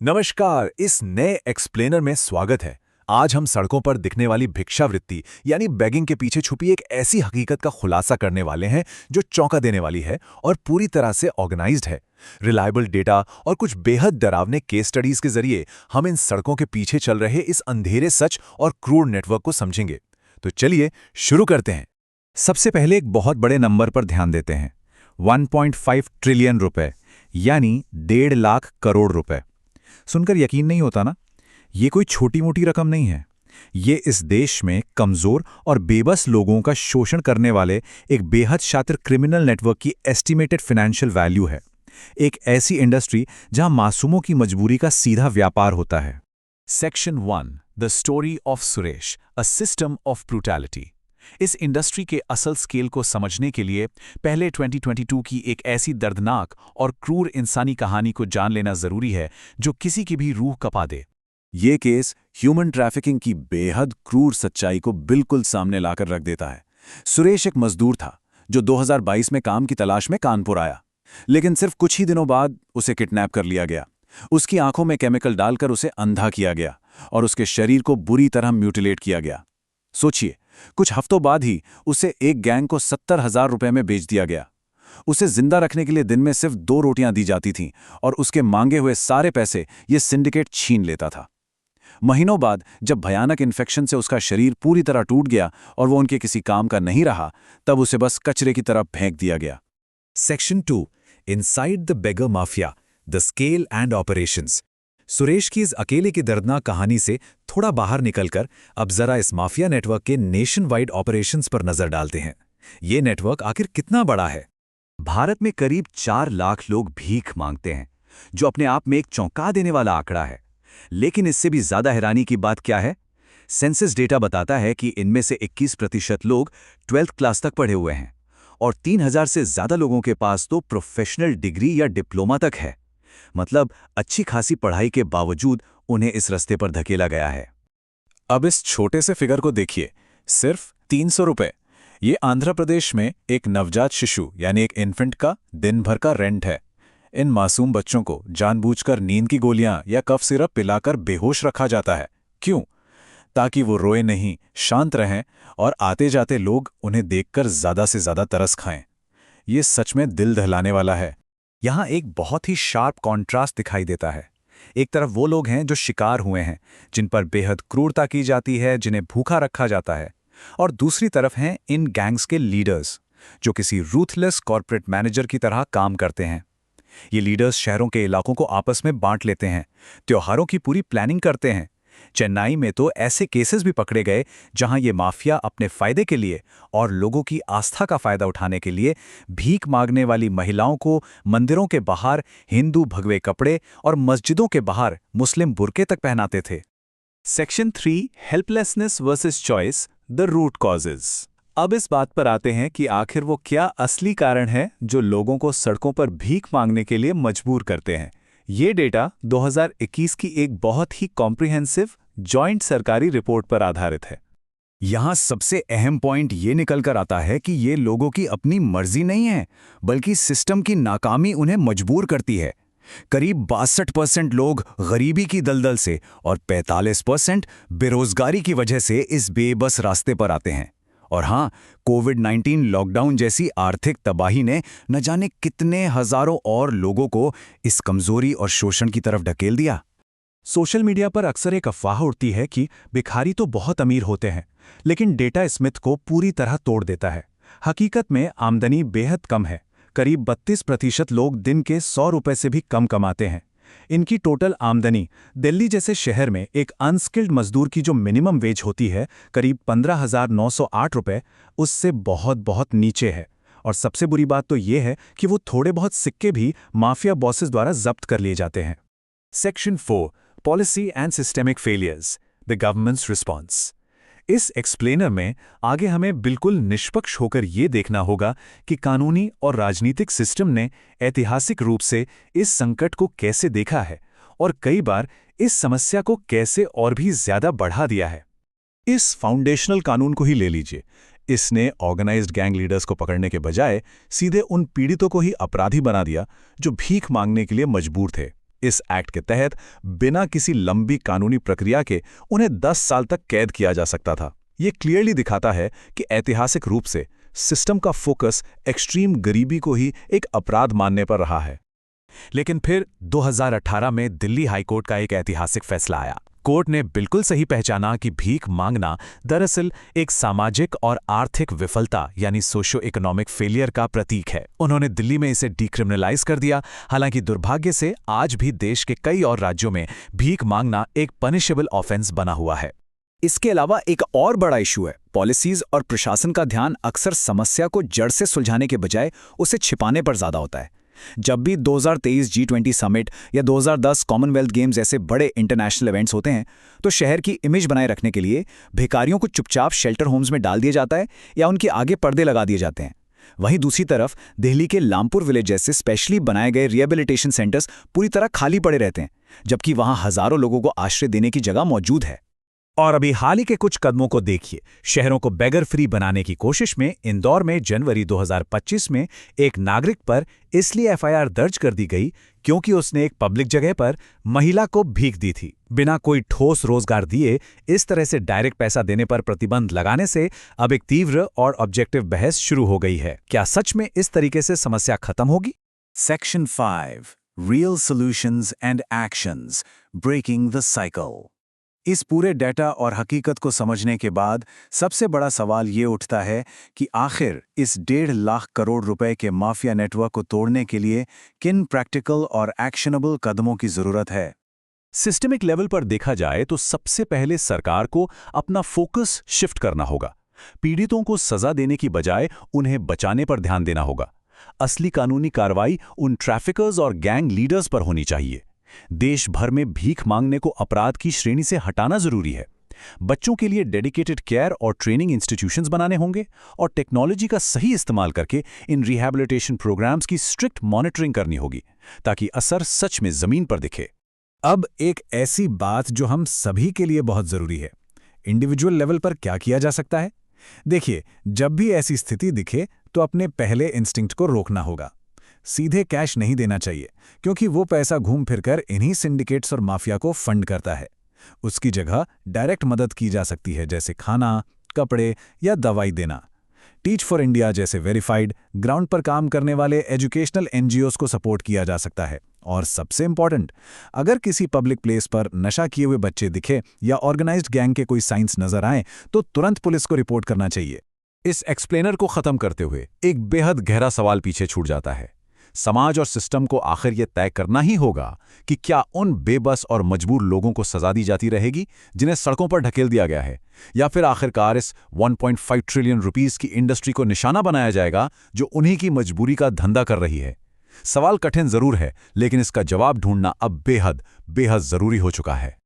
नमस्कार, इस नए एक्सप्लेनर में स्वागत है। आज हम सड़कों पर दिखने वाली भिक्षावृत्ति यानी बेगिंग के पीछे छुपी एक ऐसी हकीकत का खुलासा करने वाले हैं जो चौंका देने वाली है और पूरी तरह से ऑर्गेनाइज्ड है। रिलायबल डेटा और कुछ बेहद डरावने केस स्टडीज के जरिए हम इन सड़कों के पीछे चल रहे इस अंधेरे सच और क्रूर नेटवर्क को समझेंगे। तो चलिए शुरू करते हैं। सबसे पहले एक बहुत बड़े नंबर पर ध्यान देते हैं, 1.5 ट्रिलियन रुपए यानी 1.5 लाख करोड़ रुपए। सुनकर यकीन नहीं होता ना? ये कोई छोटी मोटी रकम नहीं है। ये इस देश में कमजोर और बेबस लोगों का शोषण करने वाले एक बेहद शातिर क्रिमिनल नेटवर्क की एस्टिमेटेड फाइनेंशियल वैल्यू है। एक ऐसी इंडस्ट्री जहां मासूमों की मजबूरी का सीधा व्यापार होता है। Section 1, the story of Suresh, a system of brutality. इस इंडस्ट्री के असल स्केल को समझने के लिए पहले 2022 की एक ऐसी दर्दनाक और क्रूर इंसानी कहानी को जान लेना जरूरी है जो किसी की भी रूह कपा दे। ये केस ह्यूमन ट्रैफिकिंग की बेहद क्रूर सच्चाई को बिल्कुल सामने लाकर रख देता है। सुरेश एक मजदूर था जो 2022 में काम की तलाश में कानपुर आया, लेकिन सिर्फ कुछ ही दिनों बाद उसे किडनैप कर लिया गया। उसकी आंखों में केमिकल डालकर उसे अंधा किया गया और उसके शरीर को बुरी तरह म्यूटिलेट किया गया। सोचिए, कुछ हफ्तों बाद ही उसे एक गैंग को 70,000 रुपए में बेच दिया गया। उसे जिंदा रखने के लिए दिन में सिर्फ 2 रोटियां दी जाती थीं और उसके मांगे हुए सारे पैसे ये सिंडिकेट छीन लेता था। महीनों बाद जब भयानक इन्फेक्शन से उसका शरीर पूरी तरह टूट गया और वो उनके किसी काम का नहीं रहा, तब उसे बस कचरे की तरफ फेंक दिया गया। Section 2, inside the beggar mafia, the scale and operations. Suresh की इस अकेले की दर्दनाक कहानी से थोड़ा बाहर निकलकर अब जरा इस माफिया नेटवर्क के नेशन वाइड ऑपरेशंस पर नजर डालते हैं। ये नेटवर्क आखिर कितना बड़ा है? भारत में करीब 4 लाख लोग भीख मांगते हैं, जो अपने आप में एक चौंका देने वाला आंकड़ा है। लेकिन इससे भी ज्यादा हैरानी की बात क्या है? सेंसस डेटा बताता है कि इनमें से 21% लोग 12th क्लास तक पढ़े हुए हैं और 3,000 से ज्यादा लोगों के पास तो प्रोफेशनल डिग्री या डिप्लोमा तक है। मतलब अच्छी खासी पढ़ाई के बावजूद उन्हें इस रास्ते पर धकेला गया है। अब इस छोटे से फिगर को देखिए, सिर्फ 300 रुपए। ये आंध्र प्रदेश में एक नवजात शिशु यानी एक इन्फेंट का दिन भर का रेंट है। इन मासूम बच्चों को जानबूझकर नींद की गोलियां या कफ सिरप पिलाकर बेहोश रखा जाता है। क्यों? ताकि वो रोए नहीं, शांत रहें और आते जाते लोग उन्हें देखकर ज्यादा से ज्यादा तरस खाएं। ये सच में दिल दहलाने वाला है। यहाँ एक बहुत ही शार्प कॉन्ट्रास्ट दिखाई देता है। एक तरफ वो लोग हैं जो शिकार हुए हैं, जिन पर बेहद क्रूरता की जाती है, जिन्हें भूखा रखा जाता है, और दूसरी तरफ हैं इन गैंग्स के लीडर्स, जो किसी रूथलेस कॉर्पोरेट मैनेजर की तरह काम करते हैं। ये लीडर्स शहरों के इलाकों को आपस में बांट लेते हैं, त्योहारों की पूरी प्लानिंग करते हैं। चेन्नई में तो ऐसे केसेस भी पकड़े गए जहां ये माफिया अपने फायदे के लिए और लोगों की आस्था का फायदा उठाने के लिए भीख मांगने वाली महिलाओं को मंदिरों के बाहर हिंदू भगवे कपड़े और मस्जिदों के बाहर मुस्लिम बुर्के तक पहनाते थे। Section 3, helplessness versus choice, the root causes. अब इस बात पर आते हैं कि आखिर वो क्या असली कारण है जो लोगों को सड़कों पर भीख मांगने के लिए मजबूर करते हैं। ये डेटा 2021 की एक बहुत ही कॉम्प्रिहेंसिव जॉइंट सरकारी रिपोर्ट पर आधारित है। यहाँ सबसे अहम पॉइंट ये निकल कर आता है कि ये लोगों की अपनी मर्जी नहीं है, बल्कि सिस्टम की नाकामी उन्हें मजबूर करती है। करीब 62% लोग गरीबी की दलदल से और 45% बेरोजगारी की वजह से इस बेबस रास्ते पर आते हैं। और हाँ, कोविड-19 लॉकडाउन जैसी आर्थिक तबाही ने न जाने कितने हजारों और लोगों को इस कमजोरी और शोषण की तरफ ढकेल दिया। सोशल मीडिया पर अक्सर एक अफवाह उड़ती है कि भिखारी तो बहुत अमीर होते हैं, लेकिन डेटा स्मिथ को पूरी तरह तोड़ देता है। हकीकत में आमदनी बेहद कम है। करीब 32% लोग दिन के 100 रुपए से भी कम कमाते हैं। इनकी टोटल आमदनी दिल्ली जैसे शहर में एक अनस्किल्ड मजदूर की जो मिनिमम वेज होती है, करीब 15,908 रुपए, उससे बहुत बहुत नीचे है। और सबसे बुरी बात तो ये है कि वो थोड़े बहुत सिक्के भी माफिया बॉसेस द्वारा जब्त कर लिए जाते हैं। Section 4, policy and systemic failures, the governments response. इस एक्सप्लेनर में आगे हमें बिल्कुल निष्पक्ष होकर ये देखना होगा कि कानूनी और राजनीतिक सिस्टम ने ऐतिहासिक रूप से इस संकट को कैसे देखा है और कई बार इस समस्या को कैसे और भी ज्यादा बढ़ा दिया है। इस फाउंडेशनल कानून को ही ले लीजिए। इसने ऑर्गेनाइज्ड गैंग लीडर्स को पकड़ने के बजाय सीधे उन पीड़ितों को ही अपराधी बना दिया जो भीख मांगने के लिए मजबूर थे। इस एक्ट के तहत बिना किसी लंबी कानूनी प्रक्रिया के उन्हें 10 साल तक कैद किया जा सकता था। ये क्लियरली दिखाता है कि ऐतिहासिक रूप से सिस्टम का फोकस एक्सट्रीम गरीबी को ही एक अपराध मानने पर रहा है। लेकिन फिर 2018 में दिल्ली हाईकोर्ट का एक ऐतिहासिक फैसला आया। कोर्ट ने बिल्कुल सही पहचाना कि भीख मांगना दरअसल एक सामाजिक और आर्थिक विफलता यानी सोशो इकोनॉमिक फेलियर का प्रतीक है। उन्होंने दिल्ली में इसे डिक्रिमिनलाइज कर दिया। हालांकि दुर्भाग्य से आज भी देश के कई और राज्यों में भीख मांगना एक पनिशेबल ऑफेंस बना हुआ है। इसके अलावा एक और बड़ा इशू है, पॉलिसीज और प्रशासन का ध्यान अक्सर समस्या को जड़ से सुलझाने के बजाय उसे छिपाने पर ज्यादा होता है। जब भी 2023 G20 समिट या 2010 कॉमनवेल्थ गेम्स जैसे बड़े इंटरनेशनल इवेंट्स होते हैं, तो शहर की इमेज बनाए रखने के लिए भिखारियों को चुपचाप शेल्टर होम्स में डाल दिया जाता है या उनके आगे पर्दे लगा दिए जाते हैं। वहीं दूसरी तरफ दिल्ली के लामपुर विलेज जैसे स्पेशली बनाए गए रिहेबिलिटेशन सेंटर्स पूरी तरह खाली पड़े रहते हैं, जबकि वहां हजारों लोगों को आश्रय देने की जगह मौजूद है। और अभी हाल ही के कुछ कदमों को देखिए। शहरों को बेगर फ्री बनाने की कोशिश में इंदौर में जनवरी 2025 में एक नागरिक पर इसलिए एफआईआर दर्ज कर दी गई क्योंकि उसने एक पब्लिक जगह पर महिला को भीख दी थी। बिना कोई ठोस रोजगार दिए इस तरह से डायरेक्ट पैसा देने पर प्रतिबंध लगाने से अब एक तीव्र और ऑब्जेक्टिव बहस शुरू हो गई है। क्या सच में इस तरीके से समस्या खत्म होगी? Section 5 real solutions and actions breaking the cycle. इस पूरे डेटा और हकीकत को समझने के बाद सबसे बड़ा सवाल ये उठता है कि आखिर इस 1.5 लाख करोड़ रुपए के माफिया नेटवर्क को तोड़ने के लिए किन प्रैक्टिकल और एक्शनेबल कदमों की जरूरत है। सिस्टमिक लेवल पर देखा जाए तो सबसे पहले सरकार को अपना फोकस शिफ्ट करना होगा। पीड़ितों को सजा देने की बजाय उन्हें बचाने पर ध्यान देना होगा। असली कानूनी कार्रवाई उन ट्रैफिकर्स और गैंग लीडर्स पर होनी चाहिए। देश भर में भीख मांगने को अपराध की श्रेणी से हटाना जरूरी है। बच्चों के लिए डेडिकेटेड केयर और ट्रेनिंग इंस्टीट्यूशंस बनाने होंगे और टेक्नोलॉजी का सही इस्तेमाल करके इन रिहैबिलिटेशन प्रोग्राम्स की स्ट्रिक्ट मॉनिटरिंग करनी होगी ताकि असर सच में जमीन पर दिखे। अब एक ऐसी बात जो हम सभी के लिए बहुत जरूरी है, इंडिविजुअल लेवल पर क्या किया जा सकता है। देखिए, जब भी ऐसी स्थिति दिखे तो अपने पहले इंस्टिंक्ट को रोकना होगा। सीधे कैश नहीं देना चाहिए क्योंकि वो पैसा घूम फिरकर इन्हीं सिंडिकेट्स और माफिया को फंड करता है। उसकी जगह डायरेक्ट मदद की जा सकती है, जैसे खाना, कपड़े या दवाई देना। टीच फॉर इंडिया जैसे वेरीफाइड ग्राउंड पर काम करने वाले एजुकेशनल एनजीओज को सपोर्ट किया जा सकता है। और सबसे इंपॉर्टेंट, अगर किसी पब्लिक प्लेस पर नशा किए हुए बच्चे दिखे या ऑर्गेनाइज्ड गैंग के कोई साइंस नजर आए तो तुरंत पुलिस को रिपोर्ट करना चाहिए। इस एक्सप्लेनर को खत्म करते हुए एक बेहद गहरा सवाल पीछे छूट जाता है। समाज और सिस्टम को आखिर ये तय करना ही होगा कि क्या उन बेबस और मजबूर लोगों को सजा दी जाती रहेगी जिन्हें सड़कों पर ढकेल दिया गया है, या फिर आखिरकार इस 1.5 ट्रिलियन रुपीस की इंडस्ट्री को निशाना बनाया जाएगा जो उन्हीं की मजबूरी का धंधा कर रही है। सवाल कठिन जरूर है, लेकिन इसका जवाब ढूंढना अब बेहद जरूरी हो चुका है।